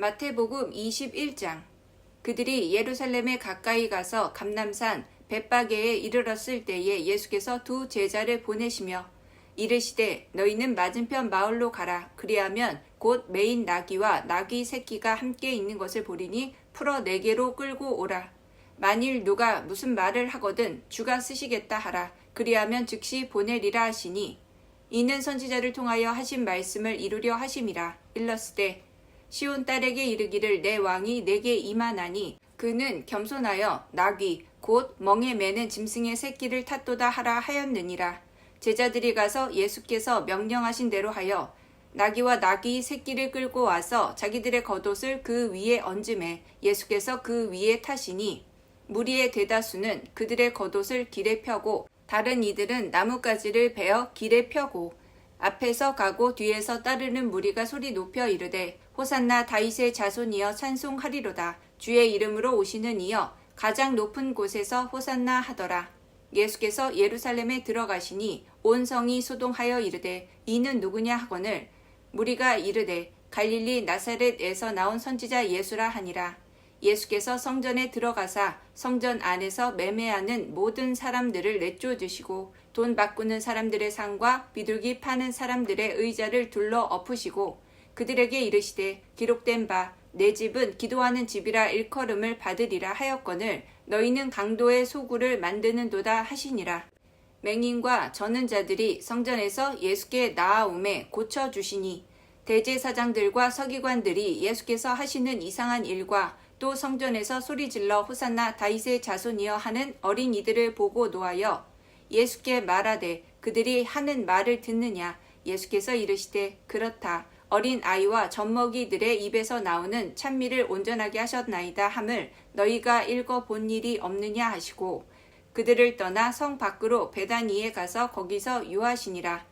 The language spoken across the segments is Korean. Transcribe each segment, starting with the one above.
마태복음 21장. 그들이 예루살렘에 가까이 가서 감람산 벳바게에 이르렀을 때에 예수께서 두 제자를 보내시며 이르시되 너희는 맞은편 마을로 가라. 그리하면 곧 매인 나귀와 나귀 새끼가 함께 있는 것을 보리니 풀어 내게로 끌고 오라. 만일 누가 무슨 말을 하거든 주가 쓰시겠다 하라. 그리하면 즉시 보내리라 하시니 이는 선지자를 통하여 하신 말씀을 이루려 하심이라. 일렀으되 시온 딸에게 이르기를 내 왕이 내게 임하나니 그는 겸손하여 나귀 곧 멍에 매는 짐승의 새끼를 탔도다 하라 하였느니라. 제자들이 가서 예수께서 명령하신 대로 하여 나귀와 나귀 새끼를 끌고 와서 자기들의 겉옷을 그 위에 얹음에 예수께서 그 위에 타시니 무리의 대다수는 그들의 겉옷을 길에 펴고 다른 이들은 나뭇가지를 베어 길에 펴고 앞에서 가고 뒤에서 따르는 무리가 소리 높여 이르되 호산나 다윗의 자손이여 찬송하리로다. 주의 이름으로 오시는 이여 가장 높은 곳에서 호산나 하더라. 예수께서 예루살렘에 들어가시니 온 성이 소동하여 이르되 이는 누구냐 하거늘 무리가 이르되 갈릴리 나사렛에서 나온 선지자 예수라 하니라. 예수께서 성전에 들어가사 성전 안에서 매매하는 모든 사람들을 내쫓으시고 돈 바꾸는 사람들의 상과 비둘기 파는 사람들의 의자를 둘러 엎으시고 그들에게 이르시되 기록된 바 내 집은 기도하는 집이라 일컬음을 받으리라 하였거늘 너희는 강도의 소굴을 만드는도다 하시니라. 맹인과 저는 자들이 성전에서 예수께 나아오매 고쳐주시니 대제사장들과 서기관들이 예수께서 하시는 이상한 일과 또 성전에서 소리질러 호산나 다윗의 자손이여 하는 어린이들을 보고 노하여 예수께 말하되 그들이 하는 말을 듣느냐. 예수께서 이르시되 그렇다. 어린 아이와 젖먹이들의 입에서 나오는 찬미를 온전하게 하셨나이다 함을 너희가 읽어본 일이 없느냐 하시고 그들을 떠나 성 밖으로 베다니에 가서 거기서 유하시니라.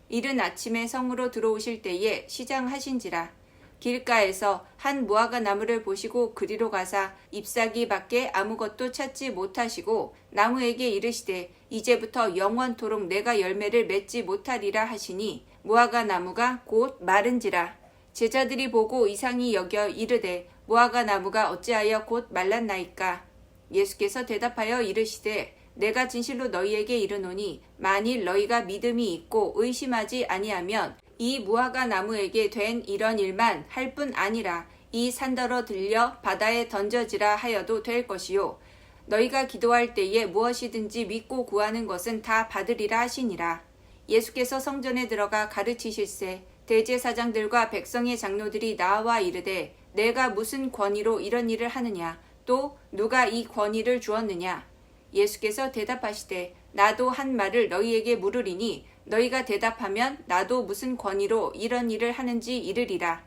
이른 아침에 성으로 들어오실 때에 시장하신지라. 길가에서 한 무화과 나무를 보시고 그리로 가사 잎사귀 밖에 아무것도 찾지 못하시고 나무에게 이르시되 이제부터 영원토록 내가 열매를 맺지 못하리라 하시니 무화과 나무가 곧 마른지라. 제자들이 보고 이상히 여겨 이르되 무화과 나무가 어찌하여 곧 말랐나이까. 예수께서 대답하여 이르시되 내가 진실로 너희에게 이르노니 만일 너희가 믿음이 있고 의심하지 아니하면 이 무화과 나무에게 된 이런 일만 할 뿐 아니라 이 산더러 들려 바다에 던져지라 하여도 될 것이요 너희가 기도할 때에 무엇이든지 믿고 구하는 것은 다 받으리라 하시니라. 예수께서 성전에 들어가 가르치실세 대제사장들과 백성의 장로들이 나와 이르되 내가 무슨 권위로 이런 일을 하느냐. 또 누가 이 권위를 주었느냐. 예수께서 대답하시되 나도 한 말을 너희에게 물으리니 너희가 대답하면 나도 무슨 권위로 이런 일을 하는지 이르리라.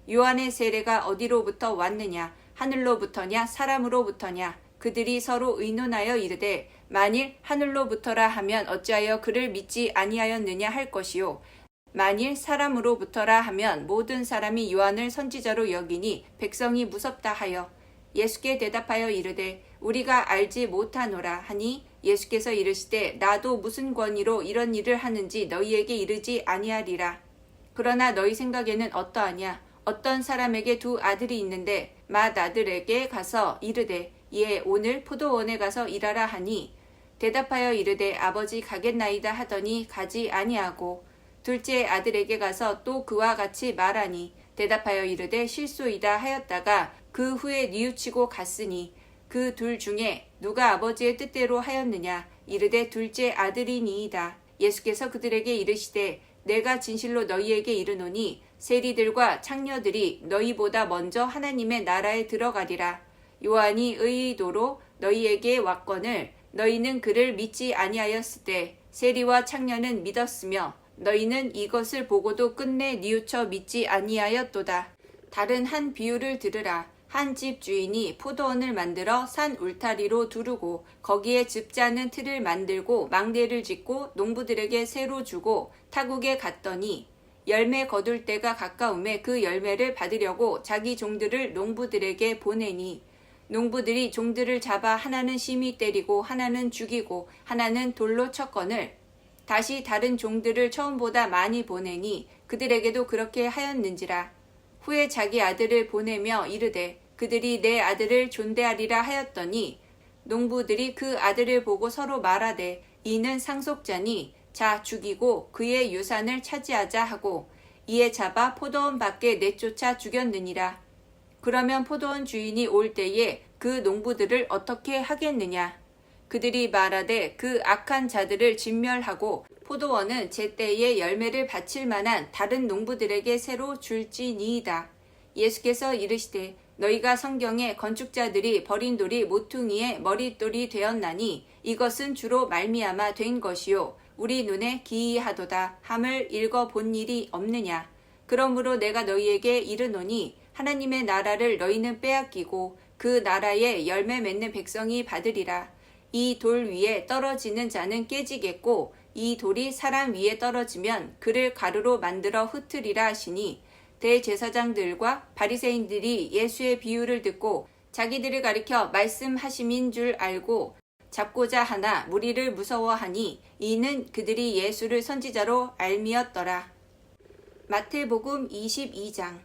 요한의 세례가 어디로부터 왔느냐. 하늘로부터냐 사람으로부터냐. 그들이 서로 의논하여 이르되 만일 하늘로부터라 하면 어찌하여 그를 믿지 아니하였느냐 할 것이요 만일 사람으로부터라 하면 모든 사람이 요한을 선지자로 여기니 백성이 무섭다 하여 예수께 대답하여 이르되 우리가 알지 못하노라 하니 예수께서 이르시되 나도 무슨 권위로 이런 일을 하는지 너희에게 이르지 아니하리라. 그러나 너희 생각에는 어떠하냐. 어떤 사람에게 두 아들이 있는데 맏아들에게 가서 이르되 예 오늘 포도원에 가서 일하라 하니 대답하여 이르되 아버지 가겠나이다 하더니 가지 아니하고 둘째 아들에게 가서 또 그와 같이 말하니 대답하여 이르되 실소이다 하였다가 그 후에 뉘우치고 갔으니 그 둘 중에 누가 아버지의 뜻대로 하였느냐. 이르되 둘째 아들이니이다. 예수께서 그들에게 이르시되 내가 진실로 너희에게 이르노니 세리들과 창녀들이 너희보다 먼저 하나님의 나라에 들어가리라. 요한이 의도로 너희에게 왔거늘 너희는 그를 믿지 아니하였을 때 세리와 창녀는 믿었으며 너희는 이것을 보고도 끝내 뉘우쳐 믿지 아니하였도다. 다른 한 비유를 들으라. 한 집 주인이 포도원을 만들어 산 울타리로 두르고 거기에 즙자는 틀을 만들고 망대를 짓고 농부들에게 새로 주고 타국에 갔더니 열매 거둘 때가 가까움에 그 열매를 받으려고 자기 종들을 농부들에게 보내니 농부들이 종들을 잡아 하나는 심히 때리고 하나는 죽이고 하나는 돌로 쳤거늘 다시 다른 종들을 처음보다 많이 보내니 그들에게도 그렇게 하였는지라. 후에 자기 아들을 보내며 이르되 그들이 내 아들을 존대하리라 하였더니 농부들이 그 아들을 보고 서로 말하되 이는 상속자니 자 죽이고 그의 유산을 차지하자 하고 이에 잡아 포도원 밖에 내쫓아 죽였느니라. 그러면 포도원 주인이 올 때에 그 농부들을 어떻게 하겠느냐. 그들이 말하되 그 악한 자들을 진멸하고 포도원은 제때에 열매를 바칠 만한 다른 농부들에게 새로 줄지니이다. 예수께서 이르시되 너희가 성경에 건축자들이 버린 돌이 모퉁이의 머릿돌이 되었나니 이것은 주로 말미암아 된 것이요 우리 눈에 기이하도다 함을 읽어본 일이 없느냐. 그러므로 내가 너희에게 이르노니 하나님의 나라를 너희는 빼앗기고 그 나라에 열매 맺는 백성이 받으리라. 이 돌 위에 떨어지는 자는 깨지겠고 이 돌이 사람 위에 떨어지면 그를 가루로 만들어 흩으리라 하시니 대제사장들과 바리새인들이 예수의 비유를 듣고 자기들을 가리켜 말씀하심인 줄 알고 잡고자 하나 무리를 무서워하니 이는 그들이 예수를 선지자로 알미었더라. 마태복음 22장.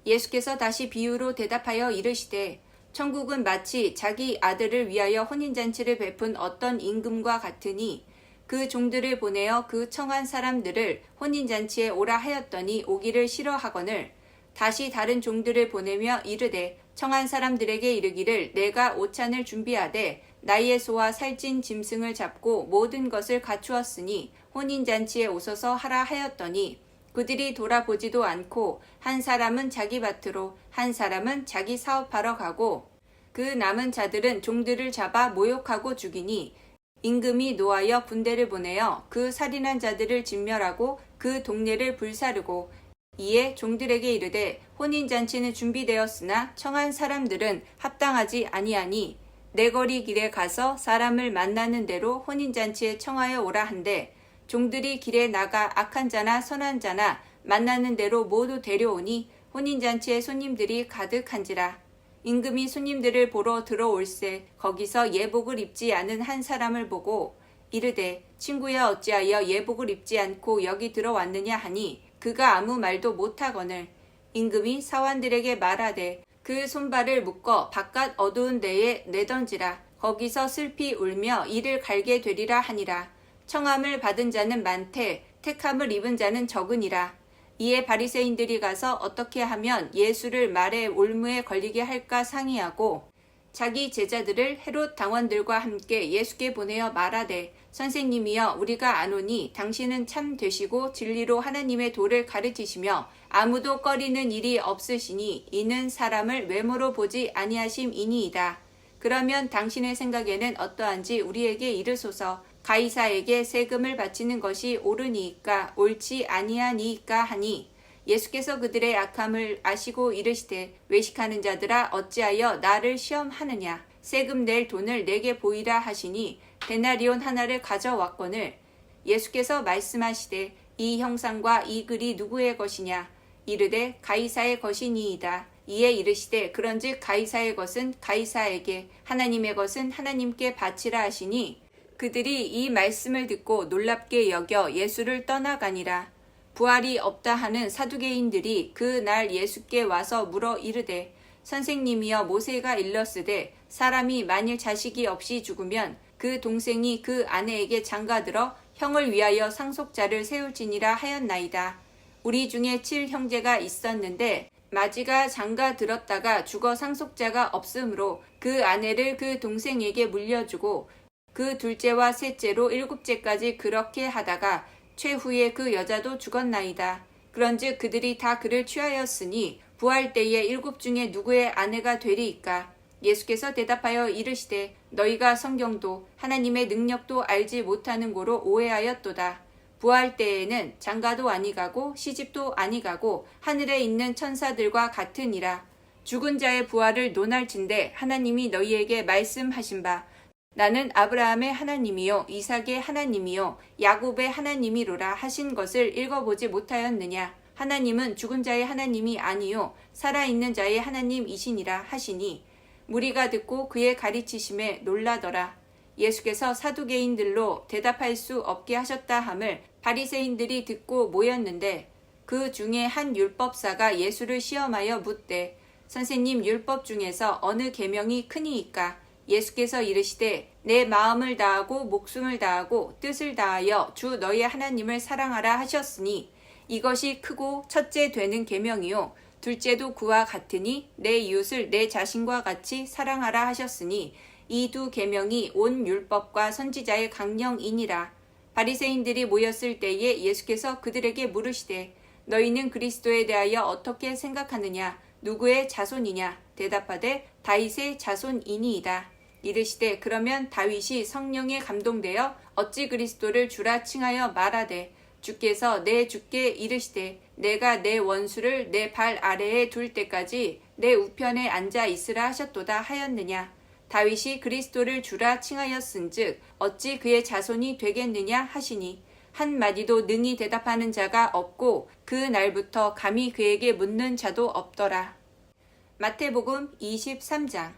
예수께서 다시 비유로 대답하여 이르시되 천국은 마치 자기 아들을 위하여 혼인잔치를 베푼 어떤 임금과 같으니 그 종들을 보내어 그 청한 사람들을 혼인잔치에 오라 하였더니 오기를 싫어하거늘 다시 다른 종들을 보내며 이르되 청한 사람들에게 이르기를 내가 오찬을 준비하되 나의 소와 살찐 짐승을 잡고 모든 것을 갖추었으니 혼인잔치에 오소서 하라 하였더니 그들이 돌아보지도 않고 한 사람은 자기 밭으로 한 사람은 자기 사업하러 가고 그 남은 자들은 종들을 잡아 모욕하고 죽이니 임금이 노하여 군대를 보내어 그 살인한 자들을 진멸하고 그 동네를 불사르고 이에 종들에게 이르되 혼인잔치는 준비되었으나 청한 사람들은 합당하지 아니하니 내거리 길에 가서 사람을 만나는 대로 혼인잔치에 청하여 오라 한데 종들이 길에 나가 악한 자나 선한 자나 만나는 대로 모두 데려오니 혼인잔치에 손님들이 가득한지라. 임금이 손님들을 보러 들어올세 거기서 예복을 입지 않은 한 사람을 보고 이르되 친구야 어찌하여 예복을 입지 않고 여기 들어왔느냐 하니 그가 아무 말도 못하거늘 임금이 사환들에게 말하되 그 손발을 묶어 바깥 어두운 데에 내던지라. 거기서 슬피 울며 이를 갈게 되리라 하니라. 청함을 받은 자는 많되 택함을 입은 자는 적으니라. 이에 바리새인들이 가서 어떻게 하면 예수를 말에 올무에 걸리게 할까 상의하고 자기 제자들을 헤롯 당원들과 함께 예수께 보내어 말하되 선생님이여 우리가 아노니 당신은 참 되시고 진리로 하나님의 도를 가르치시며 아무도 꺼리는 일이 없으시니 이는 사람을 외모로 보지 아니하심이니이다. 그러면 당신의 생각에는 어떠한지 우리에게 이르소서. 가이사에게 세금을 바치는 것이 옳으니이까 옳지 아니하니이까 하니 예수께서 그들의 악함을 아시고 이르시되 외식하는 자들아 어찌하여 나를 시험하느냐. 세금 낼 돈을 내게 보이라 하시니 데나리온 하나를 가져왔거늘 예수께서 말씀하시되 이 형상과 이 글이 누구의 것이냐. 이르되 가이사의 것이니이다. 이에 이르시되 그런즉 가이사의 것은 가이사에게 하나님의 것은 하나님께 바치라 하시니 그들이 이 말씀을 듣고 놀랍게 여겨 예수를 떠나가니라. 부활이 없다 하는 사두개인들이 그 날 예수께 와서 물어 이르되 선생님이여 모세가 일렀으되 사람이 만일 자식이 없이 죽으면 그 동생이 그 아내에게 장가들어 형을 위하여 상속자를 세울지니라 하였나이다. 우리 중에 7형제가 있었는데 마지가 장가들었다가 죽어 상속자가 없으므로 그 아내를 그 동생에게 물려주고 그 둘째와 셋째로 7째까지 그렇게 하다가 최후에 그 여자도 죽었나이다. 그런즉 그들이 다 그를 취하였으니 부활 때에 7 중에 누구의 아내가 되리이까. 예수께서 대답하여 이르시되 너희가 성경도 하나님의 능력도 알지 못하는 고로 오해하였도다. 부활 때에는 장가도 아니가고 시집도 아니가고 하늘에 있는 천사들과 같으니라. 죽은 자의 부활을 논할진대 하나님이 너희에게 말씀하신 바 나는 아브라함의 하나님이요 이삭의 하나님이요 야곱의 하나님이로라 하신 것을 읽어보지 못하였느냐. 하나님은 죽은 자의 하나님이 아니요 살아있는 자의 하나님이시니라 하시니 무리가 듣고 그의 가르치심에 놀라더라. 예수께서 사두개인들로 대답할 수 없게 하셨다 함을 바리새인들이 듣고 모였는데 그 중에 한 율법사가 예수를 시험하여 묻되 선생님, 율법 중에서 어느 계명이 크니이까? 예수께서 이르시되 내 마음을 다하고 목숨을 다하고 뜻을 다하여 주 너희 하나님을 사랑하라 하셨으니 이것이 크고 첫째 되는 계명이요 둘째도 그와 같으니 내 이웃을 내 자신과 같이 사랑하라 하셨으니 이 두 계명이 온 율법과 선지자의 강령이니라. 바리새인들이 모였을 때에 예수께서 그들에게 물으시되 너희는 그리스도에 대하여 어떻게 생각하느냐? 누구의 자손이냐? 대답하되 다윗의 자손이니이다. 이르시되 그러면 다윗이 성령에 감동되어 어찌 그리스도를 주라 칭하여 말하되 주께서 내 주께 이르시되 내가 내 원수를 내 발 아래에 둘 때까지 내 우편에 앉아 있으라 하셨도다 하였느냐? 다윗이 그리스도를 주라 칭하였은즉 어찌 그의 자손이 되겠느냐 하시니 한마디도 능히 대답하는 자가 없고 그 날부터 감히 그에게 묻는 자도 없더라. 마태복음 23장.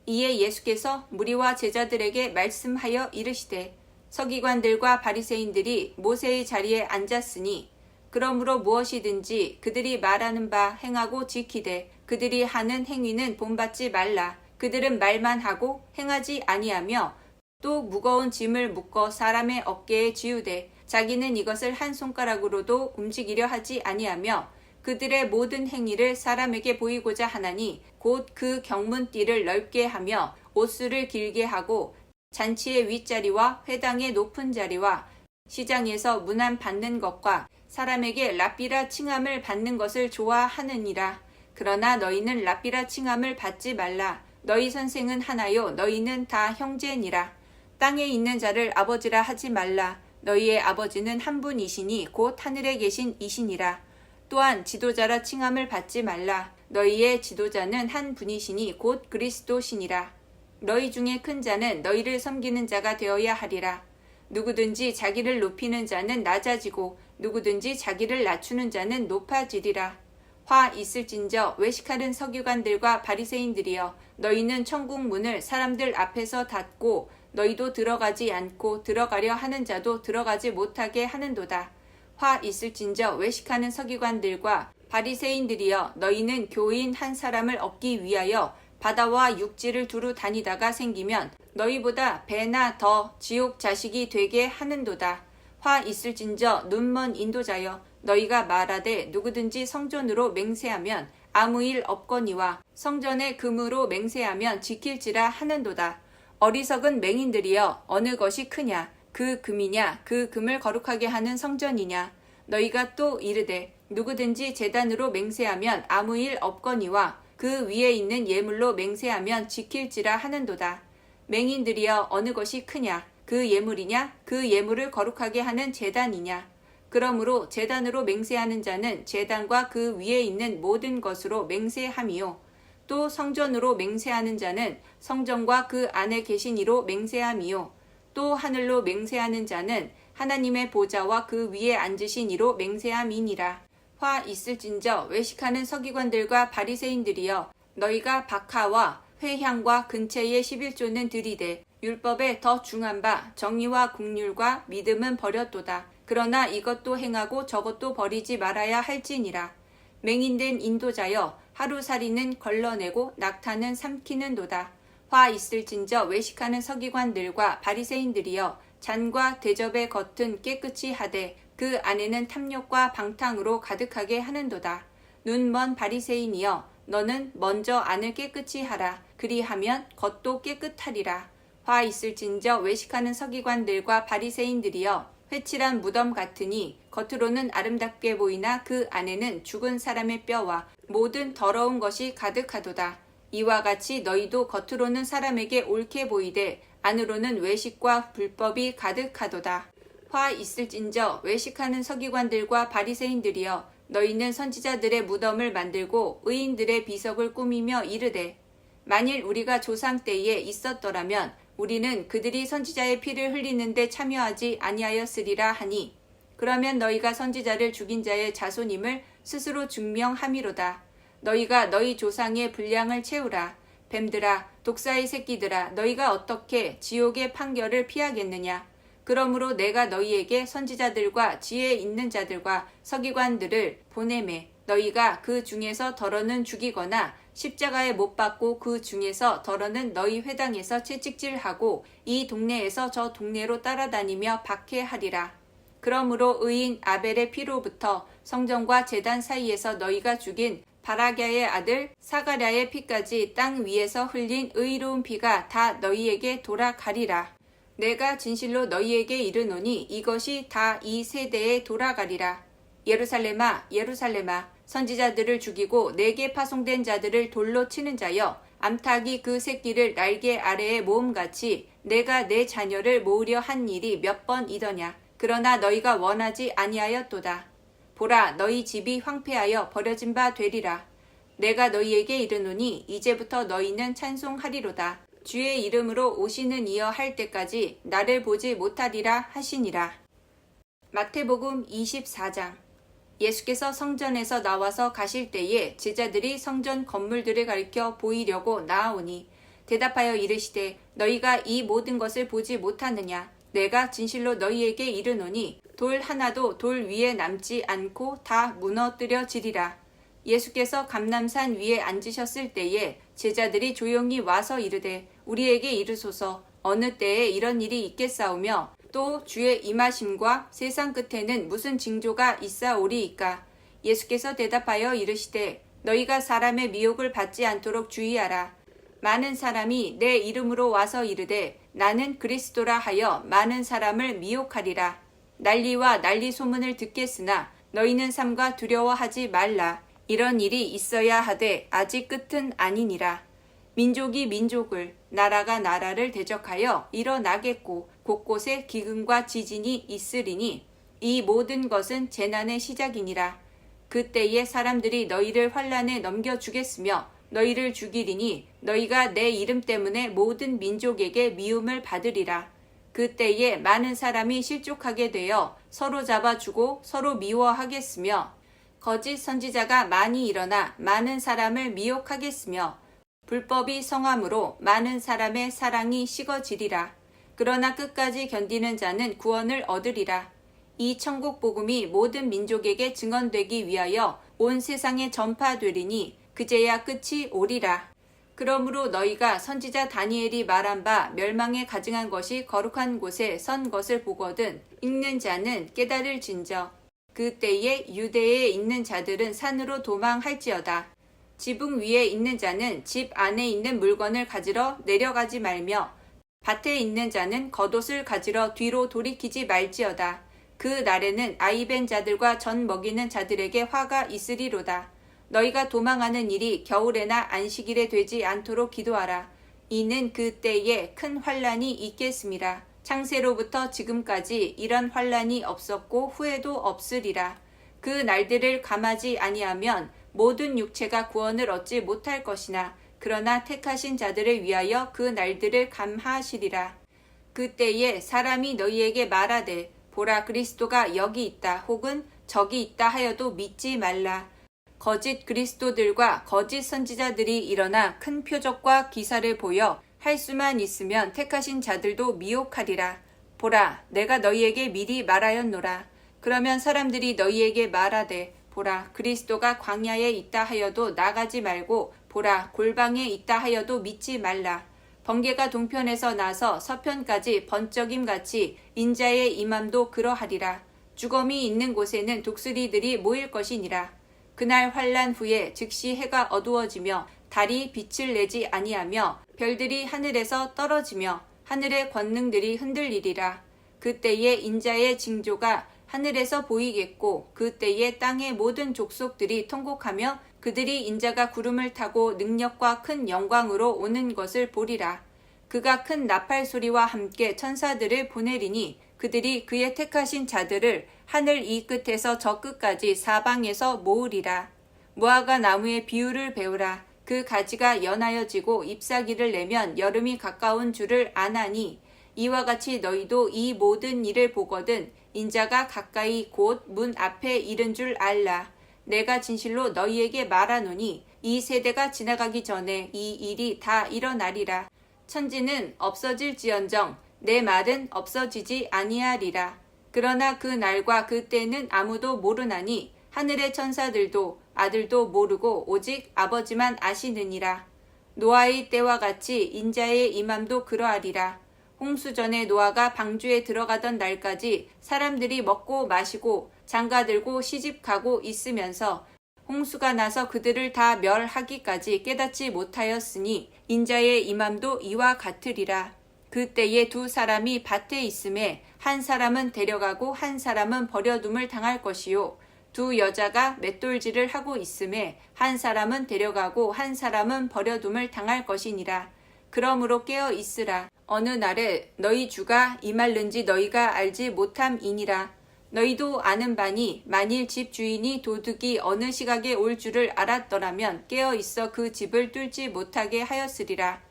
이에 예수께서 무리와 제자들에게 말씀하여 이르시되 서기관들과 바리새인들이 모세의 자리에 앉았으니 그러므로 무엇이든지 그들이 말하는 바 행하고 지키되 그들이 하는 행위는 본받지 말라. 그들은 말만 하고 행하지 아니하며 또 무거운 짐을 묶어 사람의 어깨에 지우되 자기는 이것을 한 손가락으로도 움직이려 하지 아니하며 그들의 모든 행위를 사람에게 보이고자 하나니 곧 그 경문띠를 넓게 하며 옷수를 길게 하고 잔치의 윗자리와 회당의 높은 자리와 시장에서 문안 받는 것과 사람에게 랍비라 칭함을 받는 것을 좋아하느니라. 그러나 너희는 랍비라 칭함을 받지 말라. 너희 선생은 하나요 너희는 다 형제니라. 땅에 있는 자를 아버지라 하지 말라. 너희의 아버지는 한 분이시니 곧 하늘에 계신 이시니라. 또한 지도자라 칭함을 받지 말라. 너희의 지도자는 한 분이시니 곧 그리스도시니라. 너희 중에 큰 자는 너희를 섬기는 자가 되어야 하리라. 누구든지 자기를 높이는 자는 낮아지고 누구든지 자기를 낮추는 자는 높아지리라. 화 있을진저 외식하는 서기관들과 바리새인들이여 너희는 천국 문을 사람들 앞에서 닫고 너희도 들어가지 않고 들어가려 하는 자도 들어가지 못하게 하는도다. 화 있을진저 외식하는 서기관들과 바리새인들이여 너희는 교인 한 사람을 얻기 위하여 바다와 육지를 두루 다니다가 생기면 너희보다 배나 더 지옥 자식이 되게 하는도다. 화 있을진저 눈먼 인도자여 너희가 말하되 누구든지 성전으로 맹세하면 아무 일 없거니와 성전의 금으로 맹세하면 지킬지라 하는도다. 어리석은 맹인들이여 어느 것이 크냐? 그 금이냐? 그 금을 거룩하게 하는 성전이냐? 너희가 또 이르되 누구든지 제단으로 맹세하면 아무 일 없거니와 그 위에 있는 예물로 맹세하면 지킬지라 하는도다. 맹인들이여 어느 것이 크냐? 그 예물이냐? 그 예물을 거룩하게 하는 제단이냐? 그러므로 제단으로 맹세하는 자는 제단과 그 위에 있는 모든 것으로 맹세함이요. 또 성전으로 맹세하는 자는 성전과 그 안에 계신 이로 맹세함이요. 또 하늘로 맹세하는 자는 하나님의 보좌와 그 위에 앉으신 이로 맹세함이니라. 화 있을진저 외식하는 서기관들과 바리새인들이여 너희가 박하와 회향과 근체의 11조는 들이되 율법에 더 중한 바 정의와 국률과 믿음은 버렸도다. 그러나 이것도 행하고 저것도 버리지 말아야 할지니라. 맹인된 인도자여 하루살이는 걸러내고 낙타는 삼키는도다. 화 있을진저 외식하는 서기관들과 바리새인들이여 잔과 대접의 겉은 깨끗이 하되 그 안에는 탐욕과 방탕으로 가득하게 하는도다. 눈먼 바리새인이여 너는 먼저 안을 깨끗이 하라. 그리하면 겉도 깨끗하리라. 화 있을진저 외식하는 서기관들과 바리새인들이여 회칠한 무덤 같으니 겉으로는 아름답게 보이나 그 안에는 죽은 사람의 뼈와 모든 더러운 것이 가득하도다. 이와 같이 너희도 겉으로는 사람에게 옳게 보이되 안으로는 외식과 불법이 가득하도다. 화 있을진저 외식하는 서기관들과 바리새인들이여 너희는 선지자들의 무덤을 만들고 의인들의 비석을 꾸미며 이르되 만일 우리가 조상 때에 있었더라면 우리는 그들이 선지자의 피를 흘리는데 참여하지 아니하였으리라 하니 그러면 너희가 선지자를 죽인 자의 자손임을 스스로 증명함이로다. 너희가 너희 조상의 분량을 채우라. 뱀들아 독사의 새끼들아 너희가 어떻게 지옥의 판결을 피하겠느냐. 그러므로 내가 너희에게 선지자들과 지혜 있는 자들과 서기관들을 보내매 너희가 그 중에서 더러는 죽이거나 십자가에 못 박고 그 중에서 더러는 너희 회당에서 채찍질하고 이 동네에서 저 동네로 따라다니며 박해하리라. 그러므로 의인 아벨의 피로부터 성전과 제단 사이에서 너희가 죽인 바라꺄의 아들 사가랴의 피까지 땅 위에서 흘린 의로운 피가 다 너희에게 돌아가리라. 내가 진실로 너희에게 이르노니 이것이 다 이 세대에 돌아가리라. 예루살렘아 예루살렘아 선지자들을 죽이고 내게 파송된 자들을 돌로 치는 자여 암탉이 그 새끼를 날개 아래에 모음같이 내가 내 자녀를 모으려 한 일이 몇 번이더냐. 그러나 너희가 원하지 아니하였도다. 보라 너희 집이 황폐하여 버려진 바 되리라. 내가 너희에게 이르노니 이제부터 너희는 찬송하리로다. 주의 이름으로 오시는 이여 할 때까지 나를 보지 못하리라 하시니라. 마태복음 24장. 예수께서 성전에서 나와서 가실 때에 제자들이 성전 건물들을 가리켜 보이려고 나아오니 대답하여 이르시되 너희가 이 모든 것을 보지 못하느냐. 내가 진실로 너희에게 이르노니 돌 하나도 돌 위에 남지 않고 다 무너뜨려지리라. 예수께서 감람산 위에 앉으셨을 때에 제자들이 조용히 와서 이르되 우리에게 이르소서 어느 때에 이런 일이 있겠사오며 또 주의 임하심과 세상 끝에는 무슨 징조가 있사오리이까. 예수께서 대답하여 이르시되 너희가 사람의 미혹을 받지 않도록 주의하라. 많은 사람이 내 이름으로 와서 이르되 나는 그리스도라 하여 많은 사람을 미혹하리라. 난리와 난리 소문을 듣겠으나 너희는 삼가 두려워하지 말라. 이런 일이 있어야 하되 아직 끝은 아니니라. 민족이 민족을 나라가 나라를 대적하여 일어나겠고 곳곳에 기근과 지진이 있으리니 이 모든 것은 재난의 시작이니라. 그때에 사람들이 너희를 환란에 넘겨주겠으며 너희를 죽이리니 너희가 내 이름 때문에 모든 민족에게 미움을 받으리라. 그때에 많은 사람이 실족하게 되어 서로 잡아주고 서로 미워하겠으며 거짓 선지자가 많이 일어나 많은 사람을 미혹하겠으며 불법이 성함으로 많은 사람의 사랑이 식어지리라. 그러나 끝까지 견디는 자는 구원을 얻으리라. 이 천국 복음이 모든 민족에게 증언되기 위하여 온 세상에 전파되리니 그제야 끝이 오리라. 그러므로 너희가 선지자 다니엘이 말한 바 멸망에 가증한 것이 거룩한 곳에 선 것을 보거든 읽는 자는 깨달을진저. 그때에 유대에 있는 자들은 산으로 도망할지어다. 지붕 위에 있는 자는 집 안에 있는 물건을 가지러 내려가지 말며 밭에 있는 자는 겉옷을 가지러 뒤로 돌이키지 말지어다. 그 날에는 아이벤 자들과 전 먹이는 자들에게 화가 있으리로다. 너희가 도망하는 일이 겨울에나 안식일에 되지 않도록 기도하라. 이는 그때에 큰 환란이 있겠음이라. 창세로부터 지금까지 이런 환란이 없었고 후에도 없으리라. 그 날들을 감하지 아니하면 모든 육체가 구원을 얻지 못할 것이나 그러나 택하신 자들을 위하여 그 날들을 감하시리라. 그때에 사람이 너희에게 말하되 보라 그리스도가 여기 있다 혹은 저기 있다 하여도 믿지 말라. 거짓 그리스도들과 거짓 선지자들이 일어나 큰 표적과 기사를 보여 할 수만 있으면 택하신 자들도 미혹하리라. 보라 내가 너희에게 미리 말하였노라. 그러면 사람들이 너희에게 말하되 보라 그리스도가 광야에 있다 하여도 나가지 말고 보라 골방에 있다 하여도 믿지 말라. 번개가 동편에서 나서 서편까지 번쩍임같이 인자의 임함도 그러하리라. 죽음이 있는 곳에는 독수리들이 모일 것이니라. 그날 환란 후에 즉시 해가 어두워지며 달이 빛을 내지 아니하며 별들이 하늘에서 떨어지며 하늘의 권능들이 흔들리리라. 그때에 인자의 징조가 하늘에서 보이겠고 그때에 땅의 모든 족속들이 통곡하며 그들이 인자가 구름을 타고 능력과 큰 영광으로 오는 것을 보리라. 그가 큰 나팔 소리와 함께 천사들을 보내리니 그들이 그의 택하신 자들을 하늘 이 끝에서 저 끝까지 사방에서 모으리라. 무화과 나무의 비유를 배우라. 그 가지가 연하여지고 잎사귀를 내면 여름이 가까운 줄을 아나니 이와 같이 너희도 이 모든 일을 보거든 인자가 가까이 곧 문 앞에 이른 줄 알라. 내가 진실로 너희에게 말하노니 이 세대가 지나가기 전에 이 일이 다 일어나리라. 천지는 없어질지언정 내 말은 없어지지 아니하리라. 그러나 그 날과 그 때는 아무도 모르나니 하늘의 천사들도 아들도 모르고 오직 아버지만 아시느니라. 노아의 때와 같이 인자의 임함도 그러하리라. 홍수 전에 노아가 방주에 들어가던 날까지 사람들이 먹고 마시고 장가들고 시집가고 있으면서 홍수가 나서 그들을 다 멸하기까지 깨닫지 못하였으니 인자의 임함도 이와 같으리라. 그때에 두 사람이 밭에 있음에 한 사람은 데려가고 한 사람은 버려둠을 당할 것이요 두 여자가 맷돌질을 하고 있음에 한 사람은 데려가고 한 사람은 버려둠을 당할 것이니라. 그러므로 깨어 있으라. 어느 날에 너희 주가 임할는지 너희가 알지 못함이니라. 너희도 아는 바니 만일 집 주인이 도둑이 어느 시각에 올 줄을 알았더라면 깨어 있어 그 집을 뚫지 못하게 하였으리라.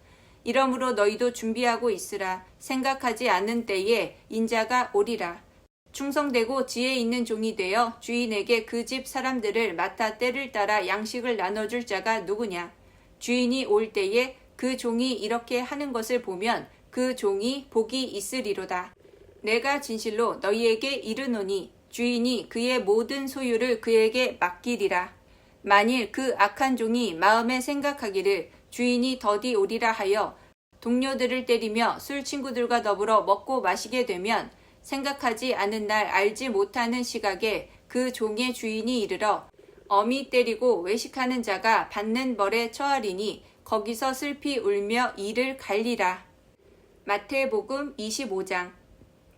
이러므로 너희도 준비하고 있으라. 생각하지 않는 때에 인자가 오리라. 충성되고 지혜 있는 종이 되어 주인에게 그 집 사람들을 맡아 때를 따라 양식을 나눠줄 자가 누구냐. 주인이 올 때에 그 종이 이렇게 하는 것을 보면 그 종이 복이 있으리로다. 내가 진실로 너희에게 이르노니 주인이 그의 모든 소유를 그에게 맡기리라. 만일 그 악한 종이 마음에 생각하기를 주인이 더디 오리라 하여 동료들을 때리며 술 친구들과 더불어 먹고 마시게 되면 생각하지 않은 날 알지 못하는 시각에 그 종의 주인이 이르러 엄히 때리고 외식하는 자가 받는 벌에 처하리니 거기서 슬피 울며 이를 갈리라. 마태복음 25장.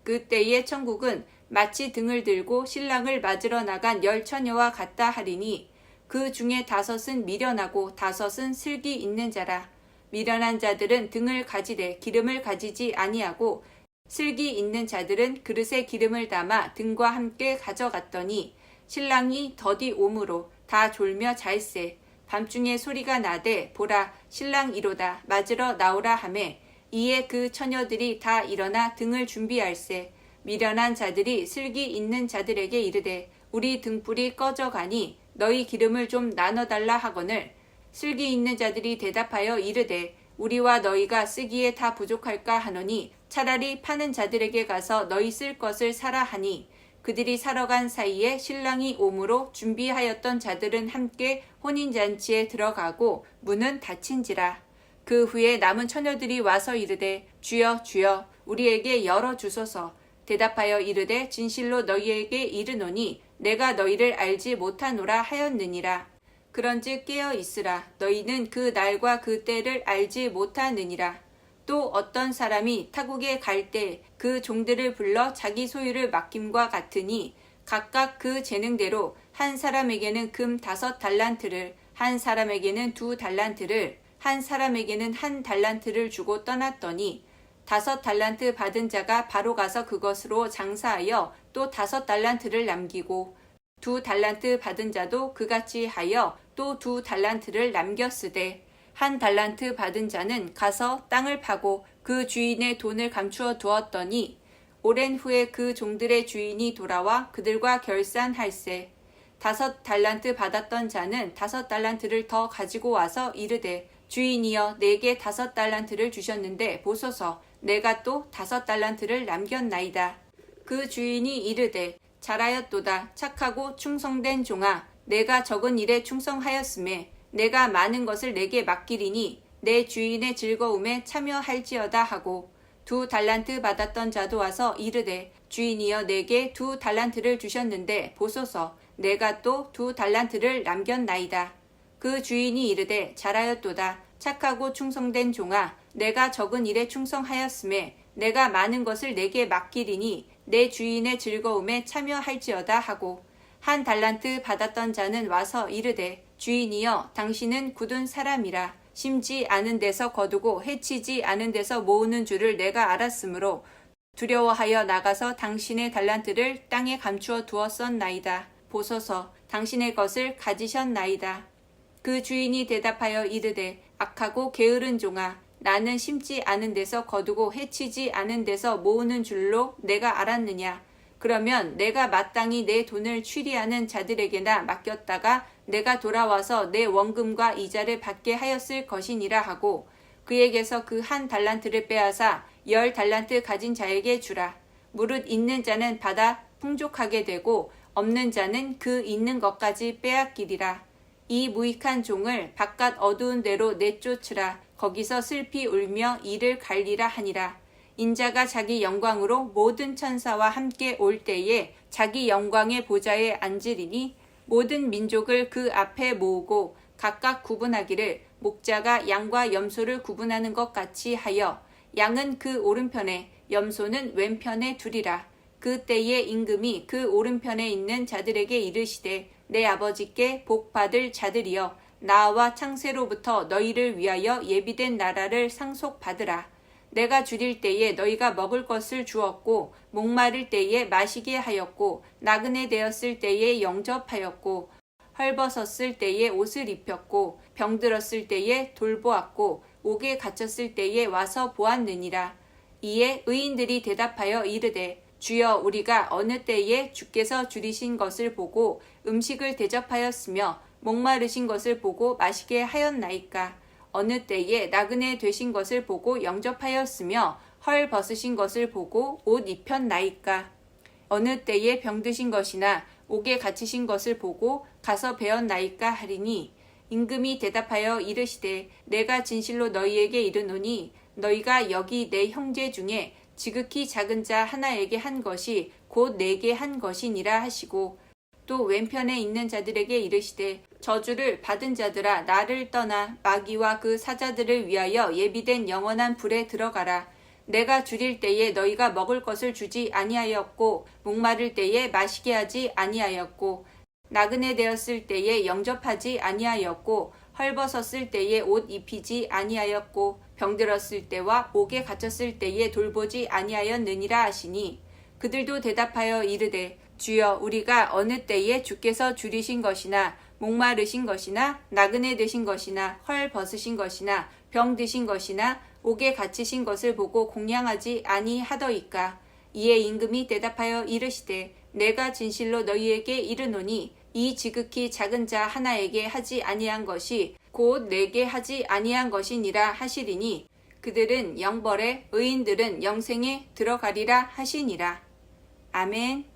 그때의 천국은 마치 등을 들고 신랑을 맞으러 나간 10처녀와 같다 하리니 그 중에 5은 미련하고 5은 슬기 있는 자라. 미련한 자들은 등을 가지되 기름을 가지지 아니하고 슬기 있는 자들은 그릇에 기름을 담아 등과 함께 가져갔더니 신랑이 더디 오므로 다 졸며 잘세. 밤중에 소리가 나되 보라 신랑 이로다 맞으러 나오라 하매 이에 그 처녀들이 다 일어나 등을 준비할세. 미련한 자들이 슬기 있는 자들에게 이르되 우리 등불이 꺼져가니 너희 기름을 좀 나눠달라 하거늘 슬기 있는 자들이 대답하여 이르되 우리와 너희가 쓰기에 다 부족할까 하노니 차라리 파는 자들에게 가서 너희 쓸 것을 사라 하니 그들이 사러 간 사이에 신랑이 오므로 준비하였던 자들은 함께 혼인잔치에 들어가고 문은 닫힌지라. 그 후에 남은 처녀들이 와서 이르되 주여 주여 우리에게 열어주소서. 대답하여 이르되 진실로 너희에게 이르노니 내가 너희를 알지 못하노라 하였느니라. 그런즉 깨어 있으라. 너희는 그 날과 그 때를 알지 못하느니라. 또 어떤 사람이 타국에 갈 때 그 종들을 불러 자기 소유를 맡김과 같으니 각각 그 재능대로 한 사람에게는 금 5달란트를 한 사람에게는 2달란트를 한 사람에게는 1달란트를 주고 떠났더니 5달란트 받은 자가 바로 가서 그것으로 장사하여 또 5달란트를 남기고 2달란트 받은 자도 그같이 하여 또 2달란트를 남겼으되 1달란트 받은 자는 가서 땅을 파고 그 주인의 돈을 감추어 두었더니 오랜 후에 그 종들의 주인이 돌아와 그들과 결산할세. 5달란트 받았던 자는 5달란트를 더 가지고 와서 이르되 주인이여 내게 5달란트를 주셨는데 보소서 내가 또 5달란트를 남겼나이다. 그 주인이 이르되 잘하였도다. 착하고 충성된 종아 내가 적은 일에 충성하였음에 내가 많은 것을 내게 맡기리니 내 주인의 즐거움에 참여할지어다 하고 2달란트 받았던 자도 와서 이르되 주인이여 내게 2달란트를 주셨는데 보소서 내가 또 2달란트를 남겼나이다. 그 주인이 이르되 잘하였도다. 착하고 충성된 종아 내가 적은 일에 충성하였음에 내가 많은 것을 내게 맡기리니 내 주인의 즐거움에 참여할지어다 하고 1달란트 받았던 자는 와서 이르되 주인이여 당신은 굳은 사람이라 심지 않은 데서 거두고 해치지 않은 데서 모으는 줄을 내가 알았으므로 두려워하여 나가서 당신의 달란트를 땅에 감추어 두었었나이다. 보소서 당신의 것을 가지셨나이다. 그 주인이 대답하여 이르되 악하고 게으른 종아 나는 심지 않은 데서 거두고 해치지 않은 데서 모으는 줄로 내가 알았느냐. 그러면 내가 마땅히 내 돈을 취리하는 자들에게나 맡겼다가 내가 돌아와서 내 원금과 이자를 받게 하였을 것이니라 하고 그에게서 그 1달란트를 빼앗아 10달란트 가진 자에게 주라. 무릇 있는 자는 받아 풍족하게 되고 없는 자는 그 있는 것까지 빼앗기리라. 이 무익한 종을 바깥 어두운 데로 내쫓으라. 거기서 슬피 울며 이를 갈리라 하니라. 인자가 자기 영광으로 모든 천사와 함께 올 때에 자기 영광의 보좌에 앉으리니 모든 민족을 그 앞에 모으고 각각 구분하기를 목자가 양과 염소를 구분하는 것 같이 하여 양은 그 오른편에 염소는 왼편에 두리라. 그 때에 임금이 그 오른편에 있는 자들에게 이르시되 내 아버지께 복 받을 자들이여 나와 창세로부터 너희를 위하여 예비된 나라를 상속받으라. 내가 줄일 때에 너희가 먹을 것을 주었고 목마를 때에 마시게 하였고 나그네 되었을 때에 영접하였고 헐벗었을 때에 옷을 입혔고 병들었을 때에 돌보았고 옥에 갇혔을 때에 와서 보았느니라. 이에 의인들이 대답하여 이르되 주여 우리가 어느 때에 주께서 줄이신 것을 보고 음식을 대접하였으며 목마르신 것을 보고 마시게 하였나이까. 어느 때에 나그네 되신 것을 보고 영접하였으며 헐 벗으신 것을 보고 옷 입혔나이까. 어느 때에 병드신 것이나 옥에 갇히신 것을 보고 가서 배웠나이까 하리니 임금이 대답하여 이르시되 내가 진실로 너희에게 이르노니 너희가 여기 내 형제 중에 지극히 작은 자 하나에게 한 것이 곧 내게 한 것이니라 하시고 또 왼편에 있는 자들에게 이르시되 저주를 받은 자들아 나를 떠나 마귀와 그 사자들을 위하여 예비된 영원한 불에 들어가라. 내가 줄일 때에 너희가 먹을 것을 주지 아니하였고 목마를 때에 마시게 하지 아니하였고 나그네 되었을 때에 영접하지 아니하였고 헐벗었을 때에 옷 입히지 아니하였고 병들었을 때와 옥에 갇혔을 때에 돌보지 아니하였느니라 하시니 그들도 대답하여 이르되 주여 우리가 어느 때에 주께서 줄이신 것이나 목마르신 것이나 나그네 되신 것이나 헐 벗으신 것이나 병드신 것이나 옥에 갇히신 것을 보고 공양하지 아니하더이까. 이에 임금이 대답하여 이르시되 내가 진실로 너희에게 이르노니 이 지극히 작은 자 하나에게 하지 아니한 것이 곧 내게 하지 아니한 것이니라 하시리니 그들은 영벌에 의인들은 영생에 들어가리라 하시니라. 아멘.